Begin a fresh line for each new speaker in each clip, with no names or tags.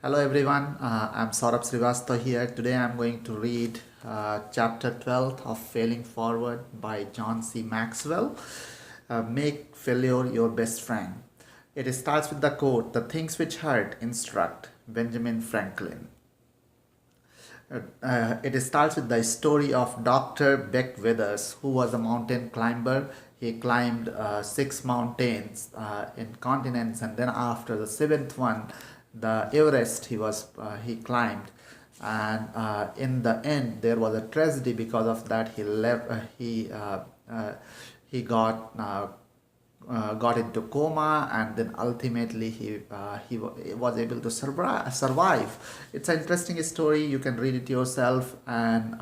Hello everyone, I'm Saurabh Srivastava here. Today I'm going to read chapter 12 of Failing Forward by John C. Maxwell. Make failure your best friend. It starts with the quote, "The things which hurt instruct," Benjamin Franklin. It starts with the story of Dr. Beck Withers, who was a mountain climber. He climbed six mountains in continents, and then after the seventh one, the Everest, he climbed. And in the end, there was a tragedy because of that. He got into coma, and then ultimately he was able to survive. It's an interesting story. You can read it yourself, and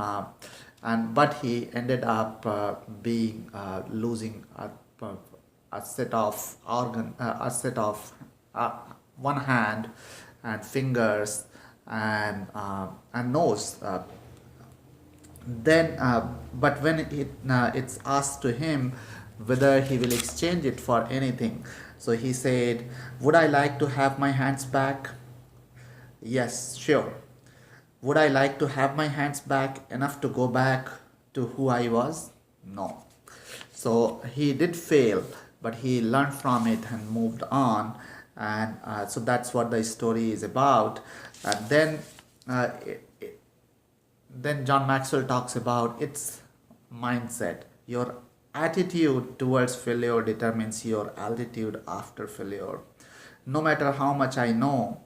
but he ended up being losing a set of uh, one hand and fingers and nose. But when it's asked to him whether he will exchange it for anything, so he said, "Would I like to have my hands back? Yes, sure. Would I like to have my hands back enough to go back to who I was? No." So he did fail, but he learned from it and moved on. And so that's what the story is about. And uh, then John Maxwell talks about its mindset. Your attitude towards failure determines your altitude after failure. No matter how much I know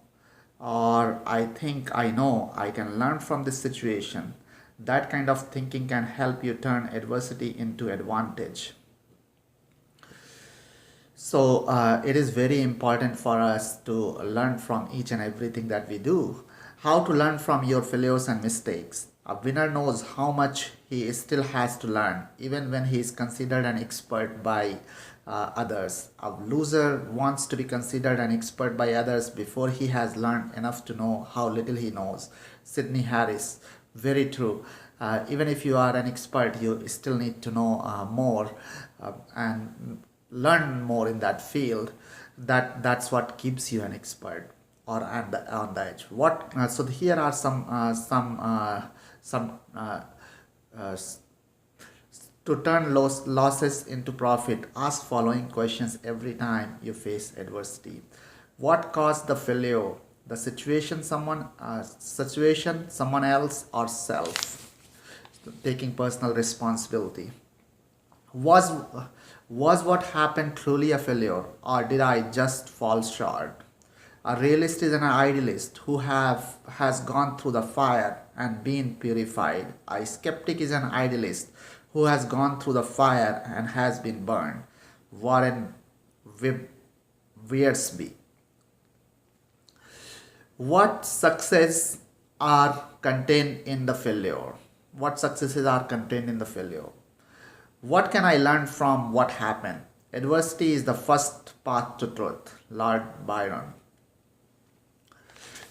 or I think I know, I can learn from this situation. That kind of thinking can help you turn adversity into advantage. So it is very important for us to learn from each and everything that we do. How to learn from your failures and mistakes. A winner knows how much he still has to learn, even when he is considered an expert by others. A loser wants to be considered an expert by others before he has learned enough to know how little he knows. Sydney Harris. Very true. Even if you are an expert, you still need to know more and learn more in that field. That's what keeps you an expert or on the edge. So here are some to turn losses into profit. Ask following questions every time you face adversity. What caused the failure? The situation, someone else, or self? Taking personal responsibility. Was was what happened truly a failure, or did I just fall short? A realist is an idealist who have has gone through the fire and been purified. A skeptic is an idealist who has gone through the fire and has been burned. Warren Wib- Wiersbe. What success are contained in the failure? What successes are contained in the failure? What can I learn from what happened? Adversity is the first path to truth. Lord Byron.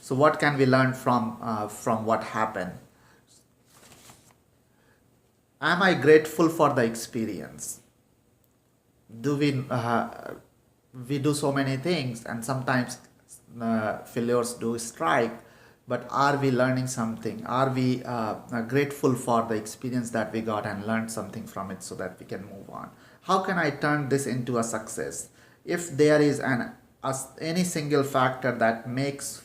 So, what can we learn from what happened? Am I grateful for the experience? Do we do so many things, and sometimes failures do strike, but are we learning something? Are we grateful for the experience that we got and learned something from it so that we can move on? How can I turn this into a success? If there is any single factor that makes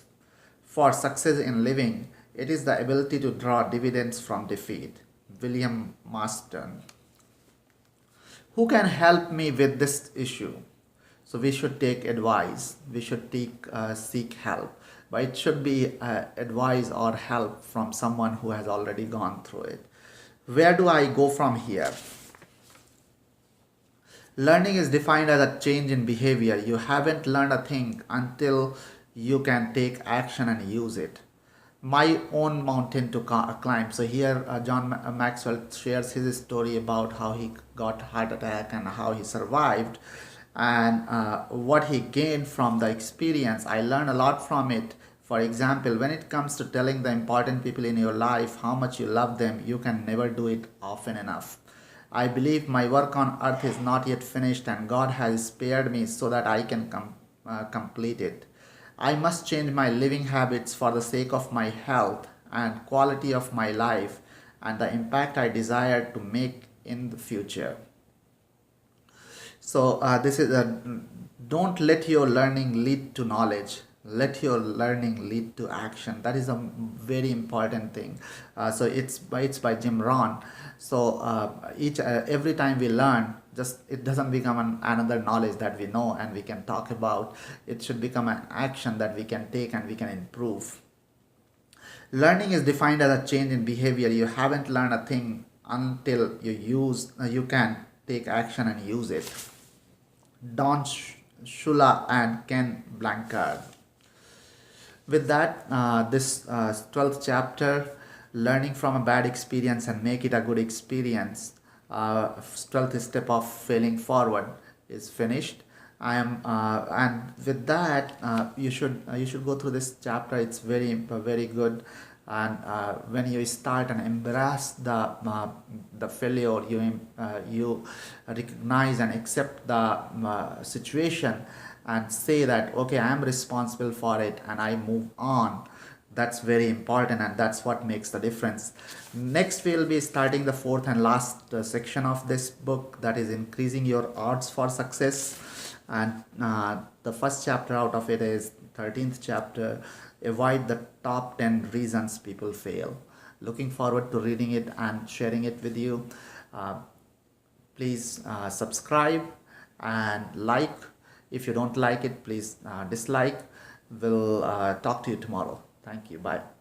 for success in living, it is the ability to draw dividends from defeat. William Marston. Who can help me with this issue? So we should take advice. We should seek help, but it should be advice or help from someone who has already gone through it. Where do I go from here? Learning is defined as a change in behavior. You haven't learned a thing until you can take action and use it. My own mountain to climb. So here, John Maxwell shares his story about how he got heart attack and how he survived, and what he gained from the experience. I learned a lot from it. For example, when it comes to telling the important people in your life how much you love them, you can never do it often enough. I believe my work on earth is not yet finished, and God has spared me so that I can complete it. I must change my living habits for the sake of my health and quality of my life and the impact I desire to make in the future. So this is a, don't let your learning lead to knowledge. Let your learning lead to action. That is a very important thing. So it's by Jim Rohn. So each every time we learn, just it doesn't become another knowledge that we know and we can talk about. It should become an action that we can take and we can improve. Learning is defined as a change in behavior. You haven't learned a thing until you can take action and use it. Don Shula and Ken Blanchard. With that, this 12th chapter, learning from a bad experience and make it a good experience, 12th step of failing forward, is finished. And with that, you should go through this chapter. It's very good. And when you start and embrace the failure, you recognize and accept the situation and say that okay, I am responsible for it and I move on. That's very important and that's what makes the difference. Next we'll be starting the fourth and last section of this book, that is increasing your odds for success. And the first chapter out of it is 13th chapter, avoid the top 10 reasons people fail. Looking forward to reading it and sharing it with you. Please subscribe and like. If you don't like it, please dislike. We'll talk to you tomorrow. Thank you. Bye.